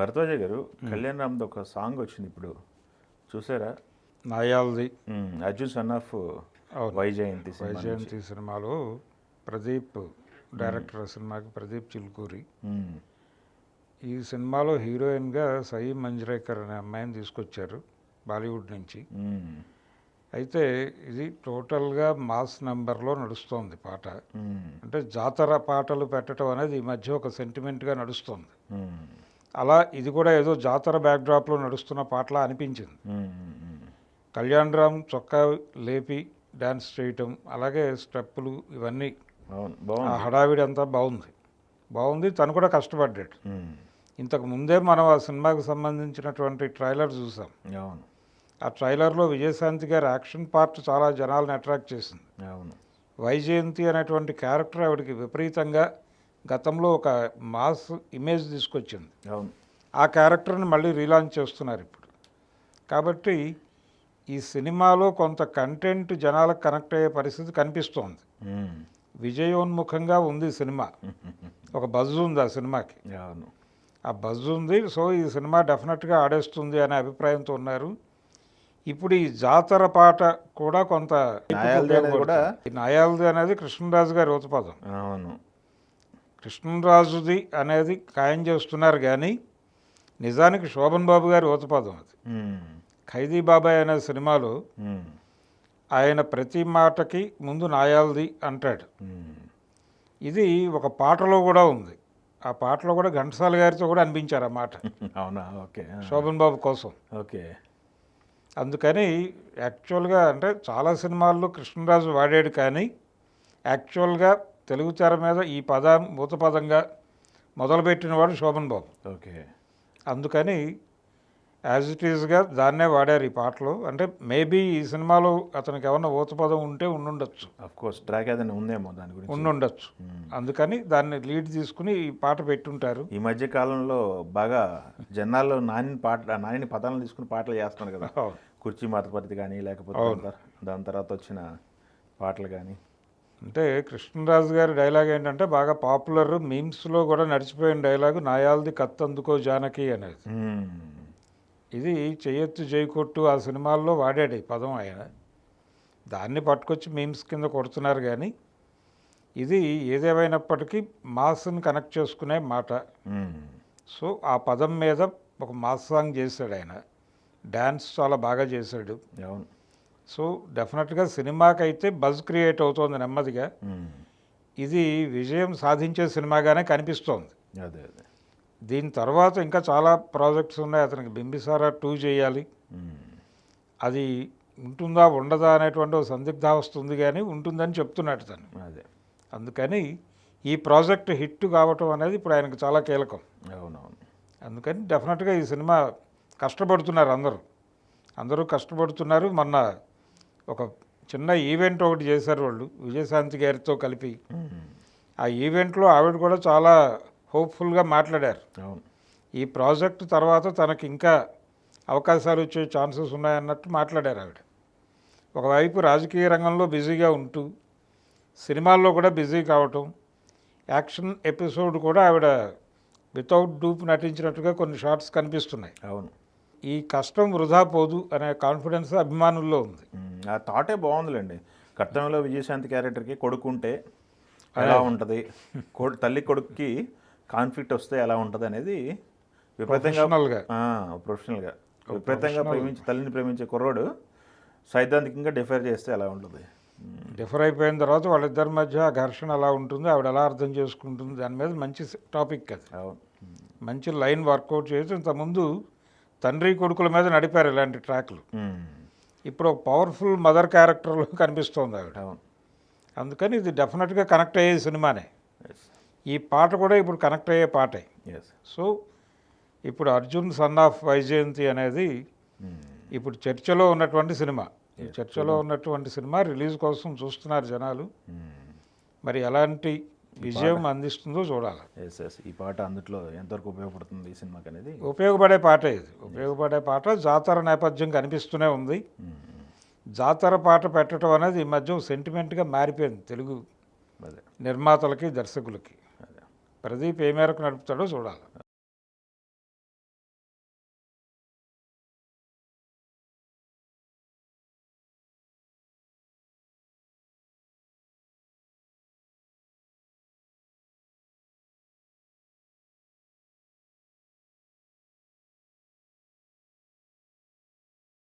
భరద్వాజ గారు కళ్యాణ్ రామ్ది ఒక సాంగ్ వచ్చింది ఇప్పుడు చూసారా? నాయాల్ది అర్జున్ సన్ ఆఫ్ వైజయంతి వైజయంతి సినిమాలో ప్రదీప్ డైరెక్టర్ సినిమాకి ప్రదీప్ చిలుకూరి. ఈ సినిమాలో హీరోయిన్గా సయీ మంజ్రేకర్ అనే అమ్మాయిని తీసుకొచ్చారు బాలీవుడ్ నుంచి. అయితే ఇది టోటల్గా మాస్ నెంబర్లో నడుస్తోంది పాట. అంటే జాతర పాటలు పెట్టడం అనేది ఈ మధ్య ఒక సెంటిమెంట్గా నడుస్తుంది. అలా ఇది కూడా ఏదో జాతర బ్యాక్డ్రాప్లో నడుస్తున్న పాటలా అనిపించింది. కళ్యాణ్ రామ్ చొక్కా లేపి డ్యాన్స్ చేయటం, అలాగే స్టెప్పులు, ఇవన్నీ ఆ హడావిడి అంతా బాగుంది. తను కూడా కష్టపడ్డాడు. ఇంతకు ముందే మనం ఆ సినిమాకి సంబంధించినటువంటి ట్రైలర్ చూసాం. ఆ ట్రైలర్లో విజయశాంతి గారి యాక్షన్ పార్ట్ చాలా జనాలను అట్రాక్ట్ చేసింది. వైజయంతి అనేటువంటి క్యారెక్టర్ ఆవిడకి విపరీతంగా గతంలో ఒక మాస్ ఇమేజ్ తీసుకొచ్చింది. ఆ క్యారెక్టర్ని మళ్ళీ రీలాంచ్ చేస్తున్నారు ఇప్పుడు. కాబట్టి ఈ సినిమాలో కొంత కంటెంట్ జనాలకు కనెక్ట్ అయ్యే పరిస్థితి కనిపిస్తోంది. విజయోన్ముఖంగా ఉంది సినిమా. ఒక బజ్ ఉంది ఆ సినిమాకి. ఆ బజ్ ఉంది. సో ఈ సినిమా డెఫినెట్గా ఆడేస్తుంది అనే అభిప్రాయంతో ఉన్నారు. ఇప్పుడు ఈ జాతర పాట కూడా కొంత నాయాల్ది అనేది కృష్ణరాజు గారి ఊతపదం. కృష్ణరాజుది అనేది ఖాయం చేస్తున్నారు, కానీ నిజానికి శోభన్ బాబు గారి ఊతపదం అది. ఖైదీ బాబాయ్ అనే సినిమాలో ఆయన ప్రతి మాటకి ముందు నాయాల్ది అంటాడు. ఇది ఒక పాటలో కూడా ఉంది. ఆ పాటలో కూడా ఘంటసాల గారితో కూడా అనిపించారు ఆ మాట. అవునా? ఓకే. శోభన్ బాబు కోసం. ఓకే. అందుకని యాక్చువల్గా అంటే చాలా సినిమాల్లో కృష్ణరాజు వాడాడు, కానీ యాక్చువల్గా తెలుగు తెర మీద ఈ పదం ఊతపదంగా మొదలుపెట్టినవాడు శోభన్ బాబు. ఓకే. అందుకని యాజ్ ఇట్ ఈజ్గా దాన్నే వాడారు ఈ పాటలో. అంటే మేబీ ఈ సినిమాలో అతనికి ఏమన్నా ఊతపదం ఉంటే ఉండుండొచ్చు. అఫ్కోర్స్ ట్రాక్ ఏదైనా ఉందేమో దాని గురించి ఉండుండొచ్చు. అందుకని దాన్ని లీడ్ తీసుకుని ఈ పాట పెట్టుంటారు. ఈ మధ్య కాలంలో బాగా జనాల్లో నాని పదాలను తీసుకుని పాటలు చేస్తున్నారు కదా. కుర్చీ మాతపరితి కానీ, లేకపోతే దాని తర్వాత వచ్చిన పాటలు కానీ. అంటే కృష్ణరాజు గారి డైలాగ్ ఏంటంటే బాగా పాపులర్, మీమ్స్లో కూడా నడిచిపోయిన డైలాగు నాయాల్ది కత్తందుకో జానకి అనేది. ఇది చెయ్యొత్తు జైకొట్టు ఆ సినిమాల్లో వాడాడు ఈ పదం ఆయన. దాన్ని పట్టుకొచ్చి మీమ్స్ కింద కొడుతున్నారు, కానీ ఇది ఏదేమైనప్పటికీ మాస్ని కనెక్ట్ చేసుకునే మాట. సో ఆ పదం మీద ఒక మాస్ సాంగ్ చేశాడు ఆయన. డ్యాన్స్ చాలా బాగా చేశాడు. సో డెఫినెట్గా సినిమాకైతే బజ్ క్రియేట్ అవుతోంది నెమ్మదిగా. ఇది విజయం సాధించే సినిమాగానే కనిపిస్తోంది. దీని తర్వాత ఇంకా చాలా ప్రాజెక్ట్స్ ఉన్నాయి. అతనికి బింబిసారా 2 చేయాలి. అది ఉంటుందా ఉండదా అనేటువంటి ఒక సందిగ్ధావస్థ ఉంది, కానీ ఉంటుందని చెప్తున్నాడు తను. అందుకని ఈ ప్రాజెక్ట్ హిట్ కావటం అనేది ఇప్పుడు ఆయనకు చాలా కీలకం. అందుకని డెఫినెట్గా ఈ సినిమా కష్టపడుతున్నారు, అందరూ కష్టపడుతున్నారు. మొన్న ఒక చిన్న ఈవెంట్ ఒకటి చేశారు వాళ్ళు విజయశాంతి గారితో కలిపి. ఆ ఈవెంట్లో ఆవిడ కూడా చాలా హోప్ఫుల్గా మాట్లాడారు. ఈ ప్రాజెక్ట్ తర్వాత తనకి ఇంకా అవకాశాలు వచ్చే ఛాన్సెస్ ఉన్నాయన్నట్టు మాట్లాడారు ఆవిడ. ఒకవైపు రాజకీయ రంగంలో బిజీగా ఉంటూ సినిమాల్లో కూడా బిజీ కావటం, యాక్షన్ ఎపిసోడ్ కూడా ఆవిడ వితౌట్ డూప్ నటించినట్టుగా కొన్ని షార్ట్స్ కనిపిస్తున్నాయి. ఈ కష్టం వృధా పోదు అనే కాన్ఫిడెన్స్ అభిమానుల్లో ఉంది. ఆ థాటే బాగుందిలేండి. కర్తవ్యంలో విజయశాంతి క్యారెక్టర్కి కొడుకుంటే ఎలా ఉంటుంది, తల్లి కొడుకుకి కాన్ఫ్లిక్ట్ వస్తే ఎలా ఉంటుంది అనేది ప్రొఫెషనల్గా విపరీతంగా తల్లిని ప్రేమించే కుర్రోడు సైద్ధాంతికంగా డిఫర్ చేస్తే ఎలా ఉంటుంది. డిఫర్ అయిపోయిన తర్వాత వాళ్ళిద్దరి మధ్య ఘర్షణ ఎలా ఉంటుంది, ఆవిడ ఎలా అర్థం చేసుకుంటుంది, దాని మీద మంచి టాపిక్ అది. మంచి లైన్ వర్కౌట్ చేసి ఇంతకుముందు తండ్రి కొడుకుల మీద నడిపారు ఇలాంటి ట్రాక్లు. ఇప్పుడు ఒక పవర్ఫుల్ మదర్ క్యారెక్టర్లో కనిపిస్తోంది ఆవిడ. అందుకని ఇది డెఫినెట్గా కనెక్ట్ అయ్యే సినిమానే. ఈ పాట కూడా ఇప్పుడు కనెక్ట్ అయ్యే పాటే. సో ఇప్పుడు అర్జున్ సన్ ఆఫ్ వైజయంతి అనేది ఇప్పుడు చర్చలో ఉన్నటువంటి సినిమా. చర్చలో ఉన్నటువంటి సినిమా రిలీజ్ కోసం చూస్తున్నారు జనాలు. మరి ఎలాంటి విజయం అందిస్తుందో చూడాలి. ఈ పాట అందుట్లో ఎంతవరకు ఉపయోగపడుతుంది ఈ సినిమాకి అనేది ఉపయోగపడే పాటే. ఇది ఉపయోగపడే పాట. జాతర నేపథ్యం కనిపిస్తూనే ఉంది. జాతర పాట పెట్టడం అనేది ఈ మధ్య సెంటిమెంట్గా మారిపోయింది తెలుగు నిర్మాతలకి, దర్శకులకి. ప్రదీప్ ఏ మేరకు నడుపుతాడో చూడాలి.